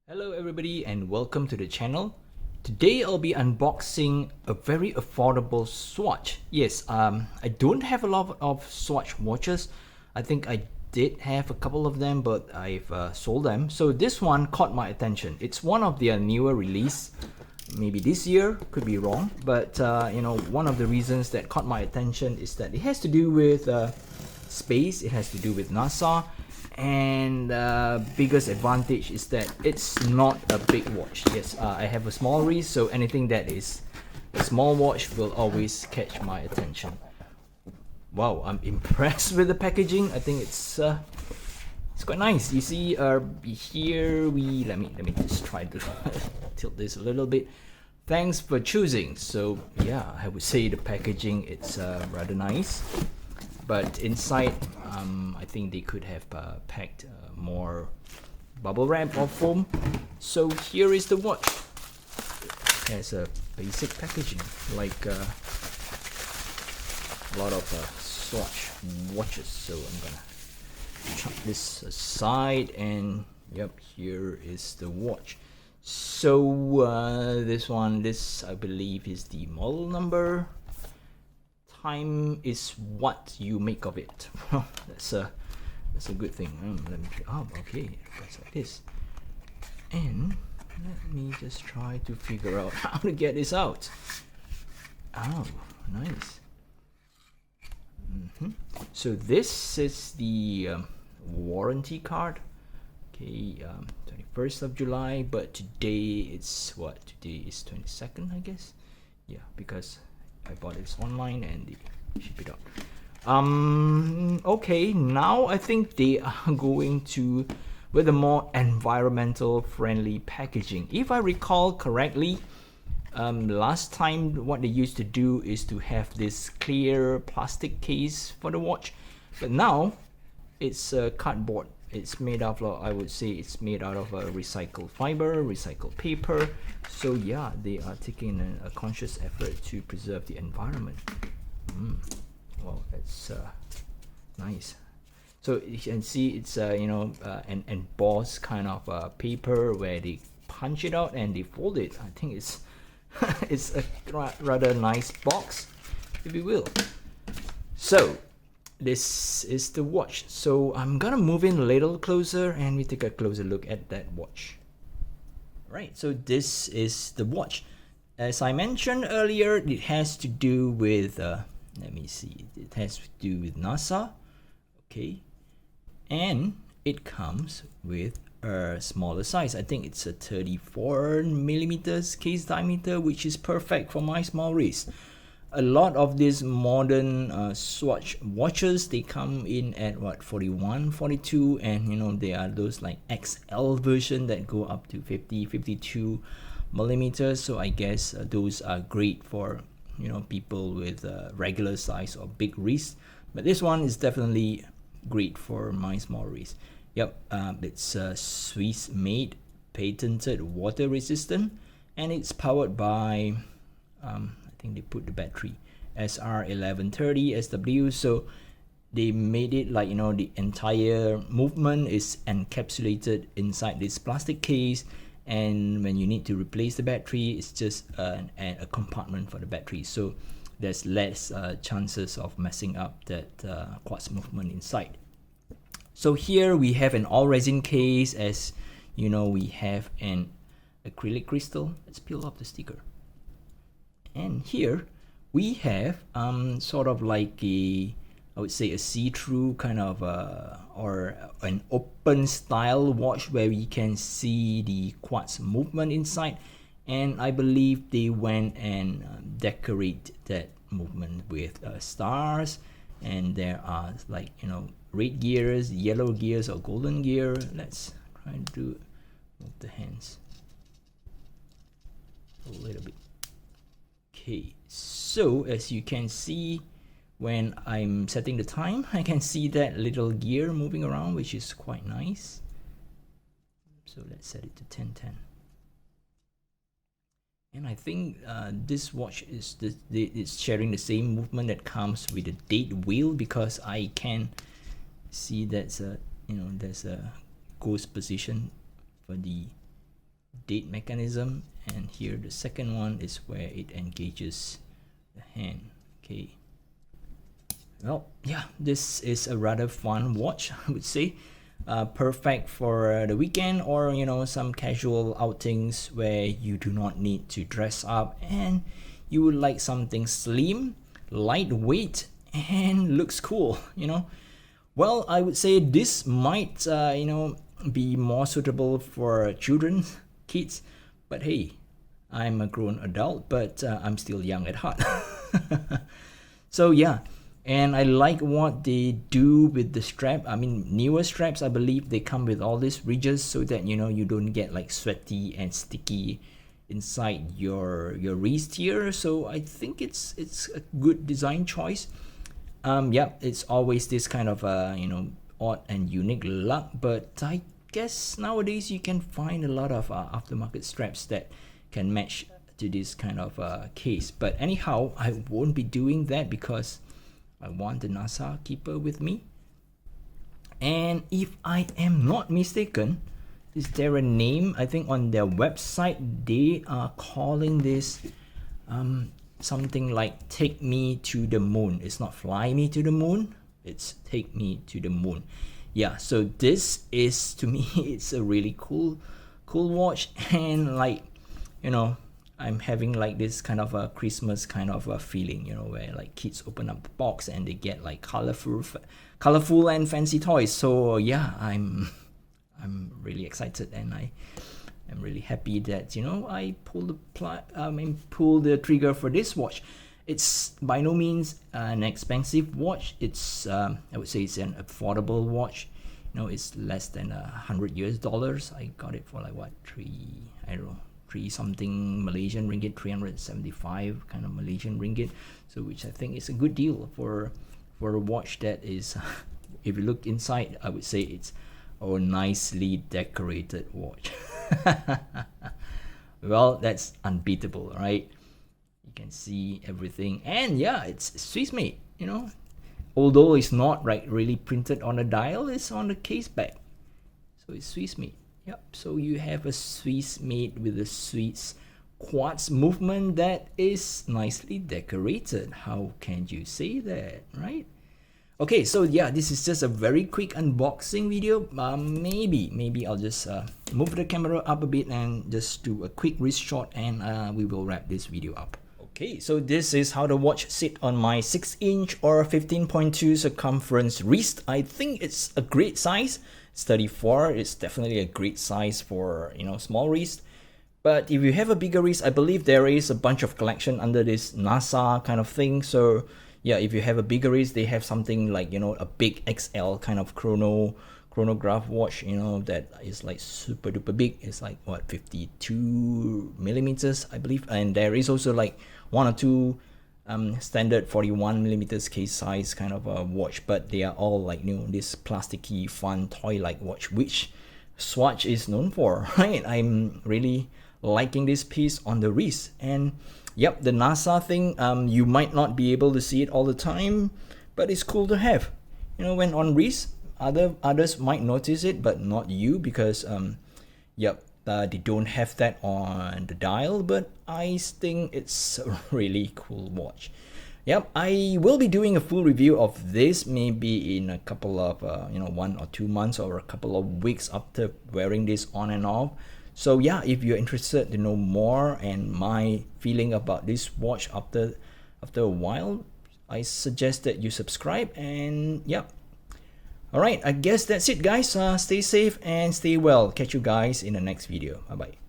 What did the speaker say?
Hello everybody and welcome to the channel. Today I'll be unboxing a very affordable Swatch. Yes, I don't have a lot of Swatch watches. I think I did have a couple of them, but I've sold them. So this one caught my attention. It's one of their newer release. Maybe this year, could be wrong. But you know, one of the reasons that caught my attention is that it has to do with space. It has to do with NASA. And biggest advantage is that it's not a big watch. Yes, I have a small wrist, so anything that is a small watch will always catch my attention. Wow, I'm impressed with the packaging. I think it's quite nice. You see, here let me just try to tilt this a little bit. Thanks for choosing. So yeah, I would say the packaging it's rather nice. But inside, I think they could have packed more bubble wrap or foam. So here is the watch. It has a basic packaging, like a lot of Swatch watches. So I'm gonna chuck this aside, and yep, here is the watch. So this I believe is the model number. Time is what you make of it. that's a good thing. Let me try. Oh, okay, it's like this. And let me just try to figure out how to get this out. Oh, nice. So this is the warranty card. Okay, 21st of July, but today it's what? Today is 22nd, I guess. Yeah, because I bought this online and they ship it out. Okay, now I think they are going to with a more environmental friendly packaging. If I recall correctly, last time what they used to do is to have this clear plastic case for the watch, but now it's cardboard. It's made of, I would say it's made out of recycled fiber, recycled paper. So yeah, they are taking a conscious effort to preserve the environment. Well, that's nice. So you can see it's an embossed kind of paper where they punch it out and they fold it. I think it's it's a rather nice box, if you will. So this is the watch. So I'm gonna move in a little closer and we take a closer look at that watch. Right, so this is the watch. As I mentioned earlier, it has to do with let me see, it has to do with NASA. Okay, and it comes with a smaller size. I think it's a 34 millimeters case diameter, which is perfect for my small wrist. A lot of these modern Swatch watches, they come in at what, 41, 42, and you know, there are those like XL version that go up to 50, 52 millimeters. So I guess those are great for, you know, people with regular size or big wrist. But this one is definitely great for my small wrist. Yep, it's Swiss made, patented, water resistant, and it's powered by I think they put the battery SR1130 SW. So they made it like, you know, the entire movement is encapsulated inside this plastic case, and when you need to replace the battery, it's just a compartment for the battery, so there's less chances of messing up that quartz movement inside. So here we have an all resin case. As you know, we have an acrylic crystal. Let's peel off the sticker. And here we have sort of like I would say a see-through kind of or an open style watch where we can see the quartz movement inside, and I believe they went and decorate that movement with stars, and there are, like, you know, red gears, yellow gears, or golden gear. Let's try to move the hands a little bit. Okay, so as you can see, when I'm setting the time, I can see that little gear moving around, which is quite nice. So let's set it to 10:10. And I think this watch is it's sharing the same movement that comes with the date wheel, because I can see that's a, you know, there's a ghost position for the date mechanism, and here the second one is where it engages the hand. Okay, well, yeah, this is a rather fun watch, I would say. Perfect for the weekend, or you know, some casual outings where you do not need to dress up and you would like something slim, lightweight, and looks cool, you know. Well, I would say this might you know, be more suitable for children, kids, but hey, I'm a grown adult, but I'm still young at heart. So yeah, and I like what they do with the strap. I mean, newer straps, I believe they come with all these ridges so that, you know, you don't get like sweaty and sticky inside your wrist here. So I think it's a good design choice. Yeah, it's always this kind of you know, odd and unique look, but I guess nowadays you can find a lot of aftermarket straps that can match to this kind of case. But anyhow, I won't be doing that because I want the NASA keeper with me. And if I am not mistaken, is there a name? I think on their website they are calling this something like "Take Me to the Moon." It's not "Fly Me to the Moon," it's "Take Me to the Moon." Yeah, so this is, to me, it's a really cool watch, and like, you know, I'm having like this kind of a Christmas kind of a feeling, you know, where like kids open up the box and they get like colorful and fancy toys. So yeah, I'm really excited, and I'm really happy that, you know, I pulled the trigger for this watch. It's by no means an expensive watch. It's I would say it's an affordable watch. You know, it's less than $100 US. I got it for like what, three something Malaysian ringgit, 375 kind of Malaysian ringgit. So which I think is a good deal for a watch that is, if you look inside, I would say it's a nicely decorated watch. Well, that's unbeatable, right? You can see everything, and yeah, it's Swiss made, you know, although it's not like really printed on the dial, it's on the case back, so it's Swiss made. Yep, so you have a Swiss made with a Swiss quartz movement that is nicely decorated. How can you say that, right? Okay, so yeah, this is just a very quick unboxing video. Maybe I'll just move the camera up a bit and just do a quick wrist shot, and we will wrap this video up. Okay, so this is how the watch sit on my 6-inch or 15.2 circumference wrist. I think it's a great size. It's 34. It's definitely a great size for, you know, small wrist. But if you have a bigger wrist, I believe there is a bunch of collection under this NASA kind of thing. So yeah, if you have a bigger wrist, they have something like, you know, a big XL kind of chronograph watch, you know, that is like super duper big. It's like what, 52 millimeters, I believe. And there is also like one or two standard 41 millimeters case size kind of a watch, but they are all like, you know, this plasticky fun toy like watch, which Swatch is known for, right? I'm really liking this piece on the wrist. And yep, the NASA thing, you might not be able to see it all the time, but it's cool to have, you know, when on wrist. Others might notice it, but not you, because yep, they don't have that on the dial. But I think it's a really cool watch. Yep, I will be doing a full review of this maybe in a couple of 1 or 2 months, or a couple of weeks after wearing this on and off. So yeah, if you're interested to know more and my feeling about this watch after a while, I suggest that you subscribe. And yep, all right, I guess that's it, guys. Stay safe and stay well. Catch you guys in the next video. Bye bye.